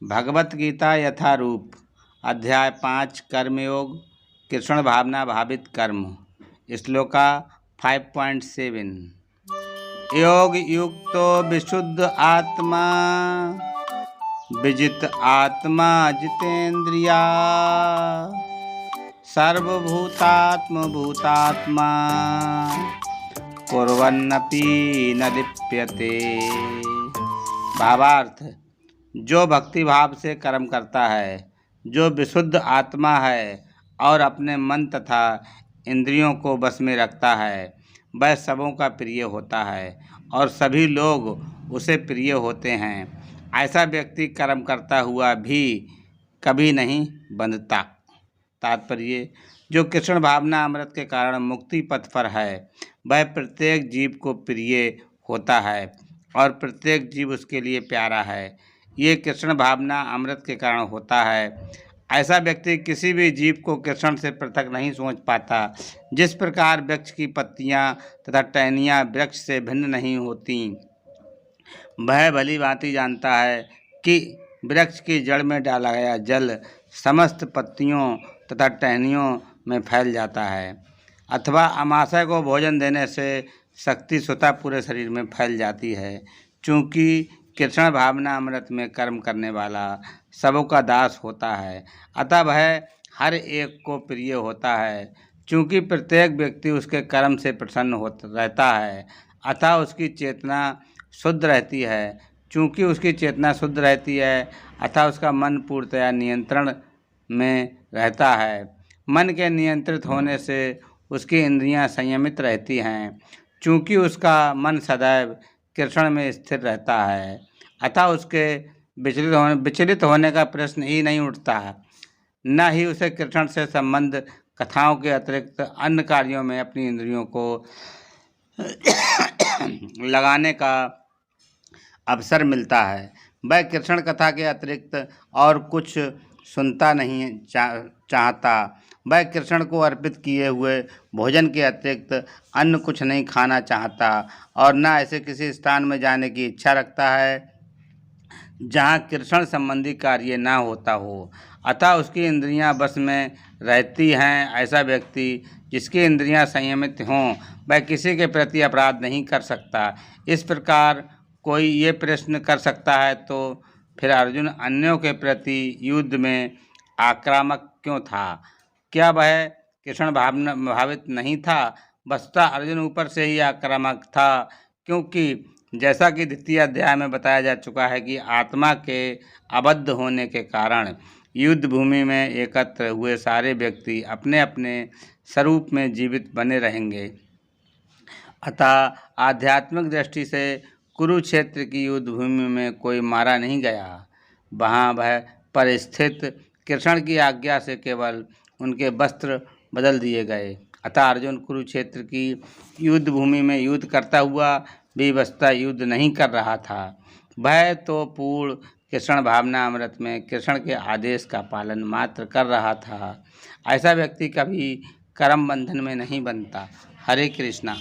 भगवत गीता यथारूप अध्याय 5 कर्मयोग कृष्ण भावना भावित कर्म श्लोका 5.7 योग युक्तो विशुद्ध आत्मा विजित आत्मा जितेन्द्रिया सर्वभूतात्म भूतात्मा कुर्वन्नपि न लिप्यते। भावार्थ, जो भक्ति भाव से कर्म करता है, जो विशुद्ध आत्मा है और अपने मन तथा इंद्रियों को बस में रखता है, वह सबों का प्रिय होता है और सभी लोग उसे प्रिय होते हैं। ऐसा व्यक्ति कर्म करता हुआ भी कभी नहीं बंधता। तात्पर्य, जो कृष्ण भावना अमृत के कारण मुक्ति पथ पर है, वह प्रत्येक जीव को प्रिय होता है और प्रत्येक जीव उसके लिए प्यारा है। ये कृष्ण भावना अमृत के कारण होता है। ऐसा व्यक्ति किसी भी जीव को कृष्ण से पृथक नहीं सोच पाता। जिस प्रकार वृक्ष की पत्तियां तथा टहनियां वृक्ष से भिन्न नहीं होती, वह भली भांति जानता है कि वृक्ष की जड़ में डाला गया जल समस्त पत्तियों तथा टहनियों में फैल जाता है, अथवा अमाशय को भोजन देने से शक्ति स्वतः पूरे शरीर में फैल जाती है। चूँकि कृष्ण भावना अमृत में कर्म करने वाला सबों का दास होता है, अतः वह हर एक को प्रिय होता है। चूँकि प्रत्येक व्यक्ति उसके कर्म से प्रसन्न रहता है, अतः उसकी चेतना शुद्ध रहती है। चूँकि उसकी चेतना शुद्ध रहती है, अतः उसका मन पूर्णतया नियंत्रण में रहता है। मन के नियंत्रित होने से उसकी इंद्रियां संयमित रहती हैं। चूँकि उसका मन सदैव कृष्ण में स्थिर रहता है, अतः उसके विचलित होने का प्रश्न ही नहीं उठता। न ही उसे कृष्ण से संबंध कथाओं के अतिरिक्त अन्य कार्यों में अपनी इंद्रियों को लगाने का अवसर मिलता है। वह कृष्ण कथा के अतिरिक्त और कुछ सुनता नहीं चाहता। वह कृष्ण को अर्पित किए हुए भोजन के अतिरिक्त अन्य कुछ नहीं खाना चाहता और न ऐसे किसी स्थान में जाने की इच्छा रखता है जहाँ कृष्ण संबंधी कार्य न होता हो। अतः उसकी इंद्रियां बस में रहती हैं। ऐसा व्यक्ति जिसकी इंद्रियां संयमित हों, वह किसी के प्रति अपराध नहीं कर सकता। इस प्रकार कोई ये प्रश्न कर सकता है, तो फिर अर्जुन अन्यों के प्रति युद्ध में आक्रामक क्यों था? क्या वह कृष्ण भावना भावित नहीं था? वस्तुतः अर्जुन ऊपर से ही आक्रामक था, क्योंकि जैसा कि द्वितीय अध्याय में बताया जा चुका है कि आत्मा के अबद्ध होने के कारण युद्ध भूमि में एकत्र हुए सारे व्यक्ति अपने अपने स्वरूप में जीवित बने रहेंगे। अतः आध्यात्मिक दृष्टि से कुरुक्षेत्र की युद्ध भूमि में कोई मारा नहीं गया। वहाँ वह परिस्थित कृष्ण की आज्ञा से केवल उनके वस्त्र बदल दिए गए। अतः अर्जुन कुरुक्षेत्र की युद्ध भूमि में युद्ध करता हुआ भी वस्तुतः युद्ध नहीं कर रहा था। वह तो पूर्ण कृष्ण भावना अमृत में कृष्ण के आदेश का पालन मात्र कर रहा था। ऐसा व्यक्ति कभी कर्म बंधन में नहीं बनता। हरे कृष्णा।